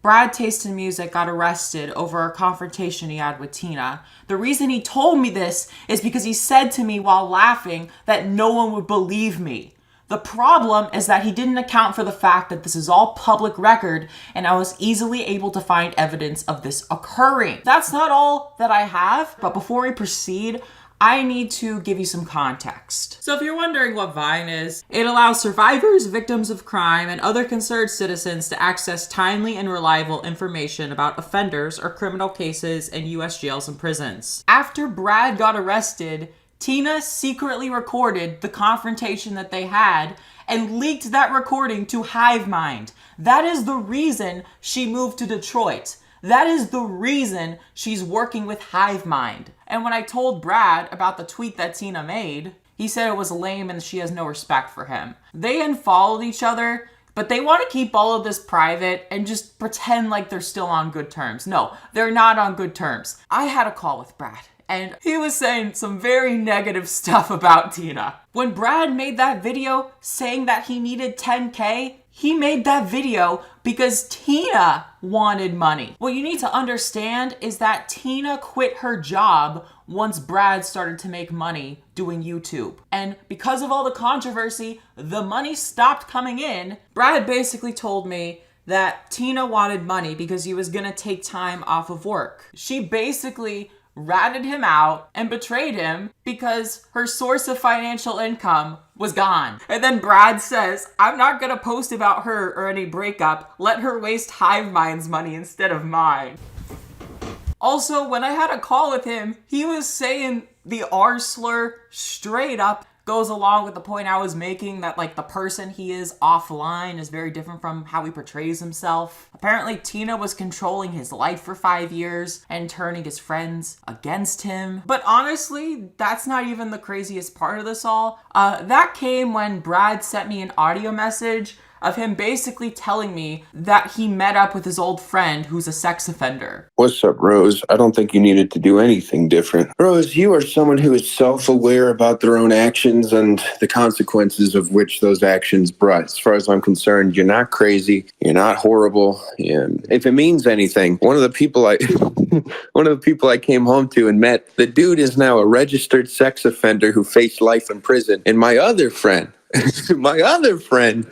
Brad Taste in Music got arrested over a confrontation he had with Tina. The reason he told me this is because he said to me while laughing that no one would believe me. The problem is that he didn't account for the fact that this is all public record and I was easily able to find evidence of this occurring. That's not all that I have, but before we proceed, I need to give you some context. So if you're wondering what Vine is, it allows survivors, victims of crime, and other concerned citizens to access timely and reliable information about offenders or criminal cases in U.S. jails and prisons. After Brad got arrested, Tina secretly recorded the confrontation that they had and leaked that recording to HiveMind. That is the reason she moved to Detroit. That is the reason she's working with HiveMind. And when I told Brad about the tweet that Tina made, he said it was lame and she has no respect for him. They unfollowed each other, but they want to keep all of this private and just pretend like they're still on good terms. No, they're not on good terms. I had a call with Brad, and he was saying some very negative stuff about Tina. When Brad made that video saying that he needed 10K, he made that video because Tina wanted money. What you need to understand is that Tina quit her job once Brad started to make money doing YouTube. And because of all the controversy, the money stopped coming in. Brad basically told me that Tina wanted money because he was gonna take time off of work. She basically ratted him out and betrayed him because her source of financial income was gone. And then Brad says, I'm not gonna post about her or any breakup. Let her waste HiveMind's money instead of mine. Also, when I had a call with him, he was saying the R slur straight up goes along with the point I was making that like the person he is offline is very different from how he portrays himself. Apparently Tina was controlling his life for 5 years and turning his friends against him. But honestly, that's not even the craziest part of this all. That came when Brad sent me an audio message of him basically telling me that he met up with his old friend who's a sex offender. What's up, Rose? I don't think you needed to do anything different. Rose, you are someone who is self-aware about their own actions and the consequences of which those actions brought. As far as I'm concerned, you're not crazy. You're not horrible. And if it means anything, one of the people I came home to and met, the dude is now a registered sex offender who faced life in prison. And my other friend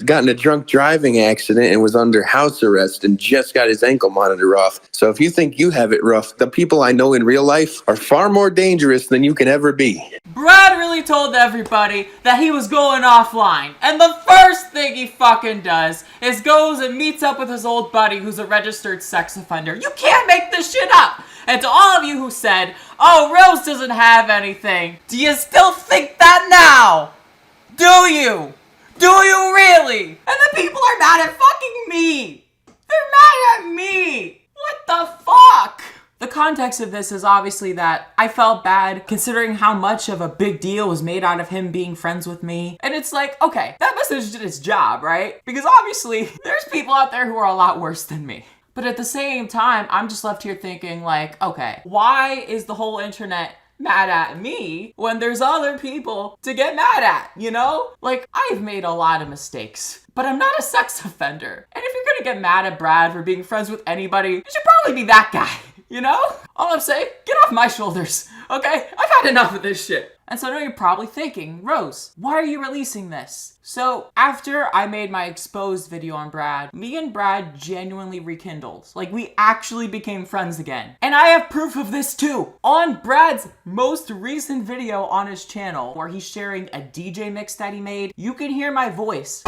got in a drunk driving accident and was under house arrest and just got his ankle monitor off. So if you think you have it rough, the people I know in real life are far more dangerous than you can ever be. Brad really told everybody that he was going offline. And the first thing he fucking does is goes and meets up with his old buddy who's a registered sex offender. You can't make this shit up. And to all of you who said, oh, Rose doesn't have anything, do you still think that now? Do you? Do you really? And the people are mad at fucking me. They're mad at me. What the fuck? The context of this is obviously that I felt bad considering how much of a big deal was made out of him being friends with me. And it's like, okay, that message did its job, right? Because obviously there's people out there who are a lot worse than me. But at the same time, I'm just left here thinking like, okay, why is the whole internet mad at me when there's other people to get mad at, you know? Like, I've made a lot of mistakes, but I'm not a sex offender. And if you're gonna get mad at Brad for being friends with anybody, you should probably be that guy, you know? All I'm saying, get off my shoulders, okay? I've had enough of this shit. And so I know you're probably thinking, Rose, why are you releasing this? So after I made my exposed video on Brad, me and Brad genuinely rekindled. Like, we actually became friends again. And I have proof of this too. On Brad's most recent video on his channel, where he's sharing a DJ mix that he made, you can hear my voice.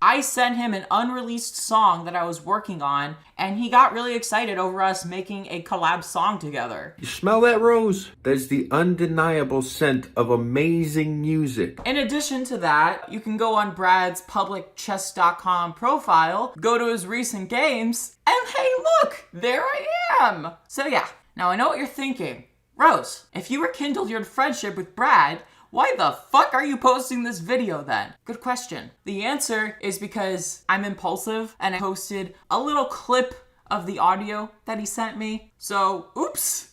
I sent him an unreleased song that I was working on, and he got really excited over us making a collab song together. You smell that, Rose? That's the undeniable scent of amazing music. In addition to that, you can go on Brad's publicchess.com profile, go to his recent games, and hey look, there I am! So yeah, now I know what you're thinking. Rose, if you rekindled your friendship with Brad, why the fuck are you posting this video then? Good question. The answer is because I'm impulsive and I posted a little clip of the audio that he sent me. So, oops.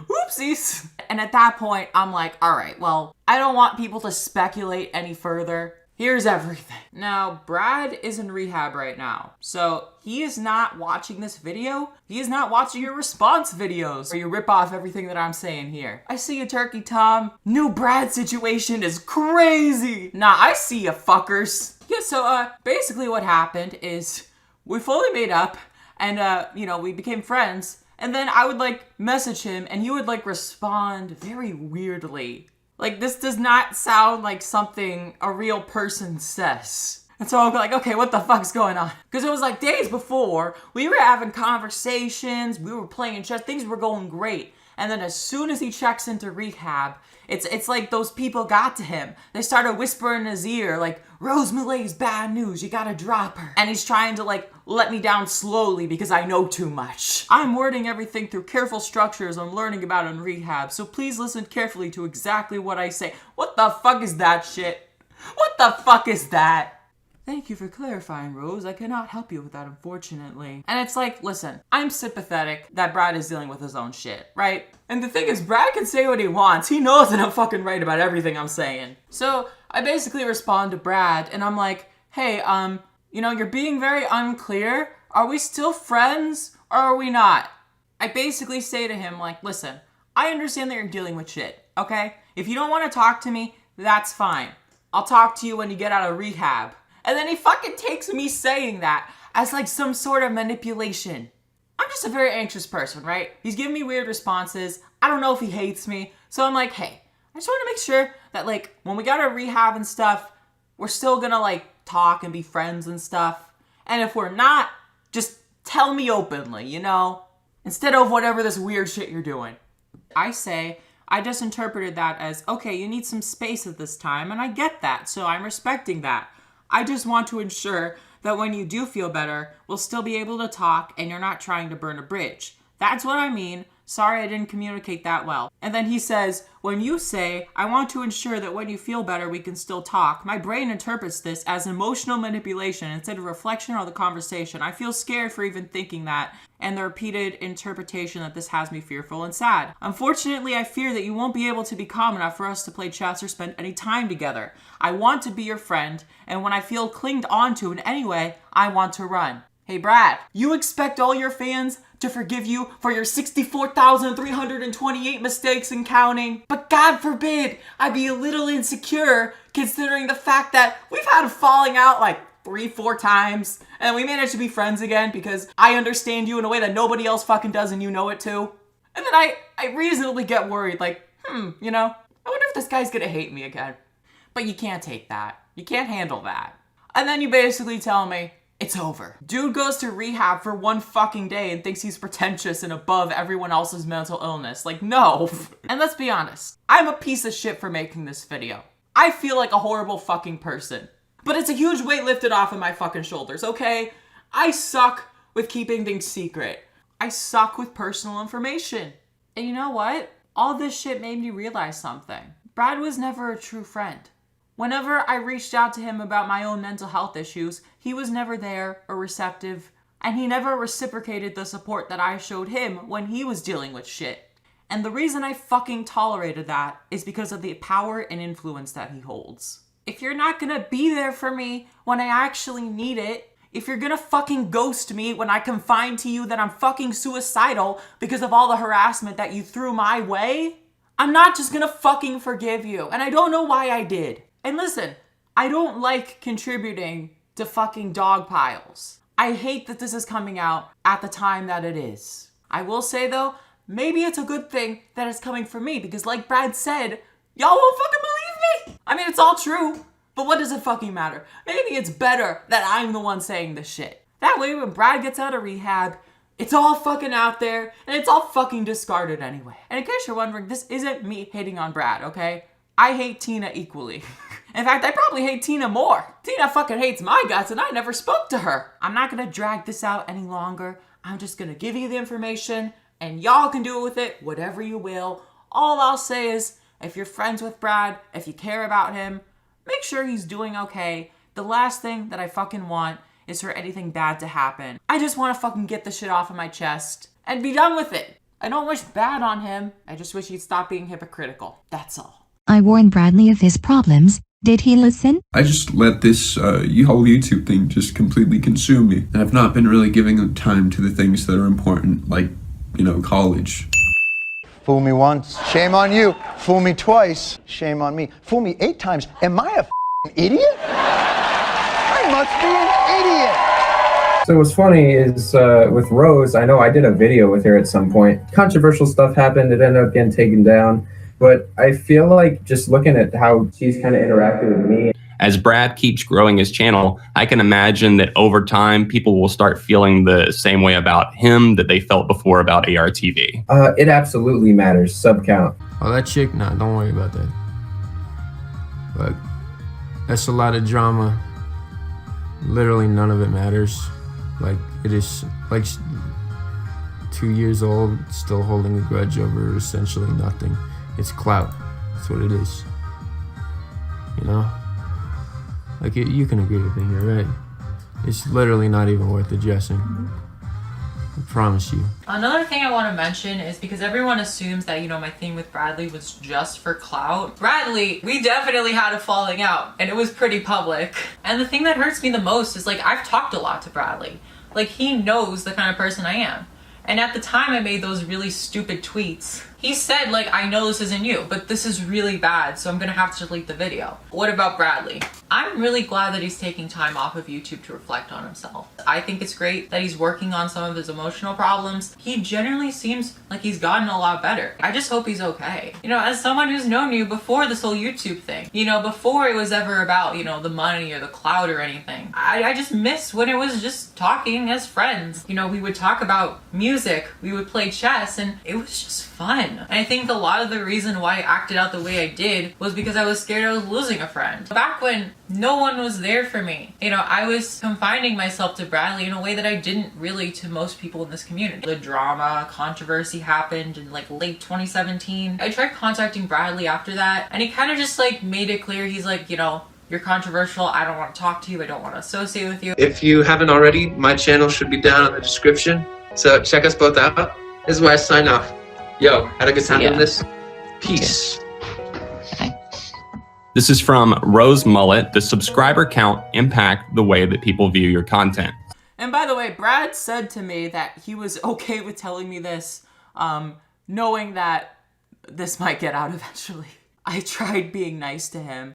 Oopsies. And at that point, I'm like, all right, well, I don't want people to speculate any further. Here's everything. Now, Brad is in rehab right now, so he is not watching this video. He is not watching your response videos where you rip off everything that I'm saying here. I see you, Turkey Tom. New Brad situation is crazy. Nah, I see you, fuckers. Yeah, so, basically what happened is we fully made up and, we became friends. And then I would, message him and he would, respond very weirdly. This does not sound like something a real person says. And so I'm like, okay, what the fuck's going on? Because it was days before, we were having conversations, we were playing chess, things were going great. And then as soon as he checks into rehab, it's like those people got to him. They started whispering in his ear, Rose Mulet's bad news, you gotta drop her. And he's trying to, let me down slowly because I know too much. I'm wording everything through careful structures I'm learning about in rehab, so please listen carefully to exactly what I say. What the fuck is that shit? What the fuck is that? Thank you for clarifying, Rose. I cannot help you with that, unfortunately. And it's listen, I'm sympathetic that Brad is dealing with his own shit, right? And the thing is, Brad can say what he wants. He knows that I'm fucking right about everything I'm saying. So I basically respond to Brad, and I'm like, hey, you're being very unclear. Are we still friends, or are we not? I basically say to him, listen, I understand that you're dealing with shit, okay? If you don't want to talk to me, that's fine. I'll talk to you when you get out of rehab. And then he fucking takes me saying that as some sort of manipulation. I'm just a very anxious person, right? He's giving me weird responses. I don't know if he hates me. So I'm like, hey, I just want to make sure that when we got our rehab and stuff, we're still gonna talk and be friends and stuff. And if we're not, just tell me openly, instead of whatever this weird shit you're doing. I say, I just interpreted that as, okay, you need some space at this time, and I get that, so I'm respecting that. I just want to ensure that when you do feel better, we'll still be able to talk and you're not trying to burn a bridge. That's what I mean. Sorry I didn't communicate that well. And then he says, when you say, I want to ensure that when you feel better, we can still talk, my brain interprets this as emotional manipulation instead of reflection or the conversation. I feel scared for even thinking that, and the repeated interpretation that this has me fearful and sad. Unfortunately, I fear that you won't be able to be calm enough for us to play chess or spend any time together. I want to be your friend, and when I feel clinged onto in any way, I want to run. Hey Brad, you expect all your fans to forgive you for your 64,328 mistakes and counting? But God forbid I be a little insecure considering the fact that we've had a falling out 3-4 times and we managed to be friends again because I understand you in a way that nobody else fucking does and you know it too. And then I reasonably get worried I wonder if this guy's gonna hate me again. But you can't take that. You can't handle that. And then you basically tell me, it's over. Dude goes to rehab for one fucking day and thinks he's pretentious and above everyone else's mental illness. No. And let's be honest, I'm a piece of shit for making this video. I feel like a horrible fucking person. But it's a huge weight lifted off of my fucking shoulders, okay? I suck with keeping things secret. I suck with personal information. And you know what? All this shit made me realize something. Brad was never a true friend. Whenever I reached out to him about my own mental health issues, he was never there or receptive, and he never reciprocated the support that I showed him when he was dealing with shit. And the reason I fucking tolerated that is because of the power and influence that he holds. If you're not gonna be there for me when I actually need it, if you're gonna fucking ghost me when I confide to you that I'm fucking suicidal because of all the harassment that you threw my way, I'm not just gonna fucking forgive you. And I don't know why I did. And listen, I don't like contributing to fucking dog piles. I hate that this is coming out at the time that it is. I will say though, maybe it's a good thing that it's coming from me because like Brad said, y'all won't fucking believe me. I mean, it's all true, but what does it fucking matter? Maybe it's better that I'm the one saying this shit. That way when Brad gets out of rehab, it's all fucking out there and it's all fucking discarded anyway. And in case you're wondering, this isn't me hating on Brad, okay? I hate Tina equally. In fact, I probably hate Tina more. Tina fucking hates my guts and I never spoke to her. I'm not gonna drag this out any longer. I'm just gonna give you the information and y'all can do with it whatever you will. All I'll say is, if you're friends with Brad, if you care about him, make sure he's doing okay. The last thing that I fucking want is for anything bad to happen. I just want to fucking get the shit off of my chest and be done with it. I don't wish bad on him. I just wish he'd stop being hypocritical. That's all. I warned Bradley of his problems, Did he listen? I just let this whole YouTube thing just completely consume me. And I've not been really giving time to the things that are important, like, you know, college. Fool me once, shame on you. Fool me twice, shame on me. Fool me 8 times, am I a f***ing idiot? I must be an idiot. So what's funny is with Rose, I know I did a video with her at some point. Controversial stuff happened, it ended up getting taken down. But I feel like just looking at how she's kind of interacted with me. As Brad keeps growing his channel, I can imagine that over time, people will start feeling the same way about him that they felt before about ARTV. It absolutely matters, sub count. Oh, that chick? Nah, don't worry about that. Look, that's a lot of drama. Literally none of it matters. Like, it is, like, 2 years old, still holding a grudge over essentially nothing. It's clout. That's what it is. You know? Like, you can agree with me here, right? It's literally not even worth addressing. I promise you. Another thing I want to mention is because everyone assumes that, you know, my thing with Bradley was just for clout. Bradley, we definitely had a falling out, and it was pretty public. And the thing that hurts me the most is, like, I've talked a lot to Bradley. Like, he knows the kind of person I am. And at the time I made those really stupid tweets, he said, like, I know this isn't you, but this is really bad, so I'm gonna have to delete the video. What about Bradley? I'm really glad that he's taking time off of YouTube to reflect on himself. I think it's great that he's working on some of his emotional problems. He generally seems like he's gotten a lot better. I just hope he's okay. You know, as someone who's known you before this whole YouTube thing, you know, before it was ever about, you know, the money or the clout or anything, I just miss when it was just talking as friends. You know, we would talk about music, we would play chess, and it was just fun. And I think a lot of the reason why I acted out the way I did was because I was scared I was losing a friend. Back when no one was there for me, you know, I was confining myself to Bradley in a way that I didn't really to most people in this community. The drama, controversy happened in like late 2017. I tried contacting Bradley after that, and he kind of just like made it clear, he's like, you know, you're controversial, I don't want to talk to you, I don't want to associate with you. If you haven't already, my channel should be down in the description, so check us both out. This is where I sign off. Yo, had a good time doing this. Peace. This is from Rose Mulet. The subscriber count impact the way that people view your content. And by the way, Brad said to me that he was okay with telling me this, knowing that this might get out eventually. I tried being nice to him.